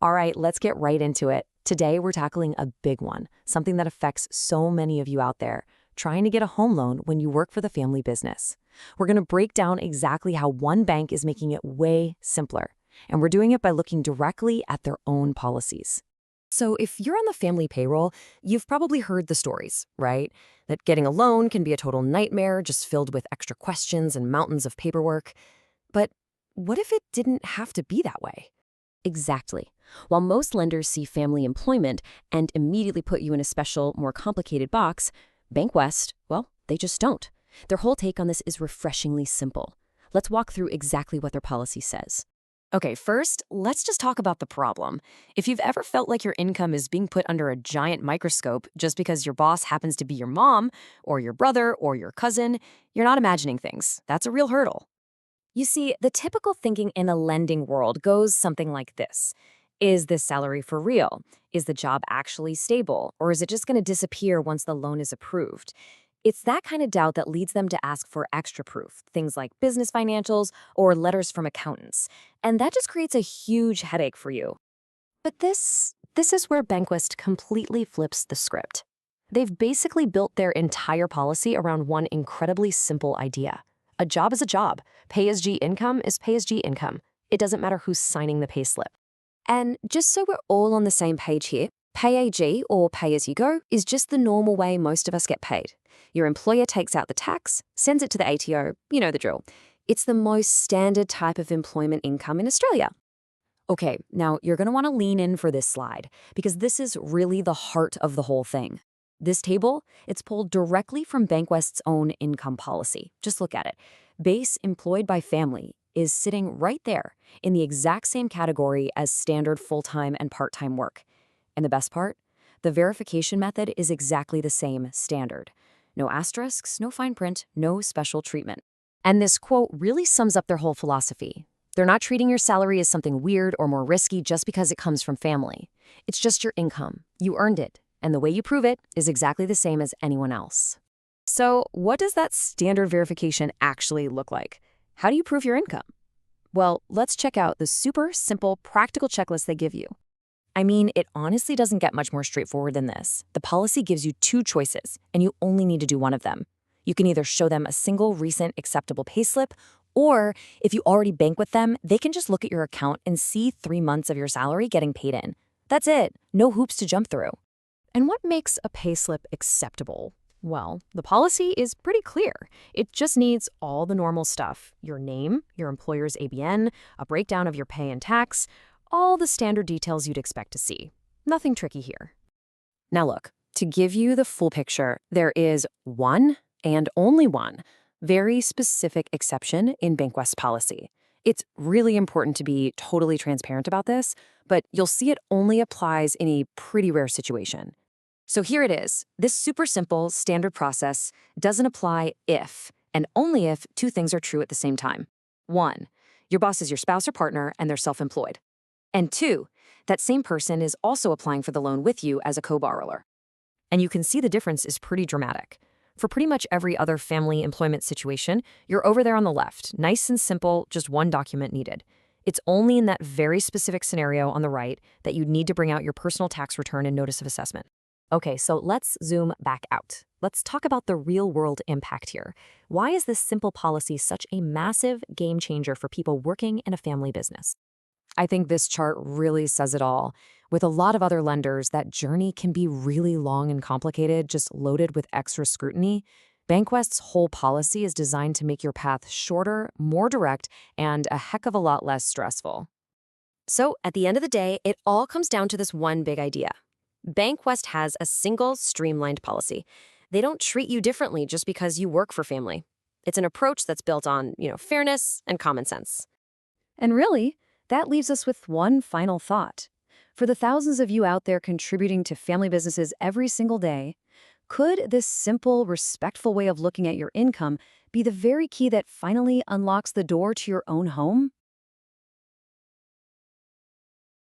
All right, let's get right into it. Today, we're tackling a big one, something that affects so many of you out there, trying to get a home loan when you work for the family business. We're going to break down exactly how one bank is making it way simpler, and we're doing it by looking directly at their own policies. So if you're on the family payroll, you've probably heard the stories, right? That getting a loan can be a total nightmare, just filled with extra questions and mountains of paperwork. But what if it didn't have to be that way? Exactly. While most lenders see family employment and immediately put you in a special, more complicated box, Bankwest, well, they just don't. Their whole take on this is refreshingly simple. Let's walk through exactly what their policy says. Okay, first, let's just talk about the problem. If you've ever felt like your income is being put under a giant microscope just because your boss happens to be your mom, or your brother, or your cousin, you're not imagining things. That's a real hurdle. You see, the typical thinking in a lending world goes something like this. Is this salary for real? Is the job actually stable? Or is it just going to disappear once the loan is approved? It's that kind of doubt that leads them to ask for extra proof, things like business financials or letters from accountants. And that just creates a huge headache for you. But this is where Bankwest completely flips the script. They've basically built their entire policy around one incredibly simple idea. A job is a job. Pay as G income is pay as G income. It doesn't matter who's signing the payslip. And just so we're all on the same page here, pay AG or pay as you go is just the normal way most of us get paid. Your employer takes out the tax, sends it to the ATO, you know the drill. It's the most standard type of employment income in Australia. Okay, now you're going to want to lean in for this slide because this is really the heart of the whole thing. This table, it's pulled directly from Bankwest's own income policy. Just look at it. Base employed by family is sitting right there in the exact same category as standard full-time and part-time work. And the best part? The verification method is exactly the same standard. No asterisks, no fine print, no special treatment. And this quote really sums up their whole philosophy. They're not treating your salary as something weird or more risky just because it comes from family. It's just your income. You earned it. And the way you prove it is exactly the same as anyone else. So what does that standard verification actually look like? How do you prove your income? Well, let's check out the super simple, practical checklist they give you. I mean, it honestly doesn't get much more straightforward than this. The policy gives you two choices, and you only need to do one of them. You can either show them a single recent acceptable payslip, or if you already bank with them, they can just look at your account and see 3 months of your salary getting paid in. That's it. No hoops to jump through. And what makes a payslip acceptable? Well, the policy is pretty clear. It just needs all the normal stuff. Your name, your employer's ABN, a breakdown of your pay and tax, all the standard details you'd expect to see. Nothing tricky here. Now look, to give you the full picture, there is one and only one very specific exception in Bankwest's policy. It's really important to be totally transparent about this, but you'll see it only applies in a pretty rare situation. So here it is. This super simple standard process doesn't apply if, and only if, two things are true at the same time. 1, your boss is your spouse or partner and they're self-employed. And 2, that same person is also applying for the loan with you as a co-borrower. And you can see the difference is pretty dramatic. For pretty much every other family employment situation, you're over there on the left, nice and simple, just one document needed. It's only in that very specific scenario on the right that you'd need to bring out your personal tax return and notice of assessment. Okay, so let's zoom back out. Let's talk about the real-world impact here. Why is this simple policy such a massive game changer for people working in a family business? I think this chart really says it all. With a lot of other lenders, that journey can be really long and complicated, just loaded with extra scrutiny. Bankwest's whole policy is designed to make your path shorter, more direct, and a heck of a lot less stressful. So at the end of the day, it all comes down to this one big idea. Bankwest has a single, streamlined policy. They don't treat you differently just because you work for family. It's an approach that's built on, fairness and common sense. And really, that leaves us with one final thought. For the thousands of you out there contributing to family businesses every single day, could this simple, respectful way of looking at your income be the very key that finally unlocks the door to your own home?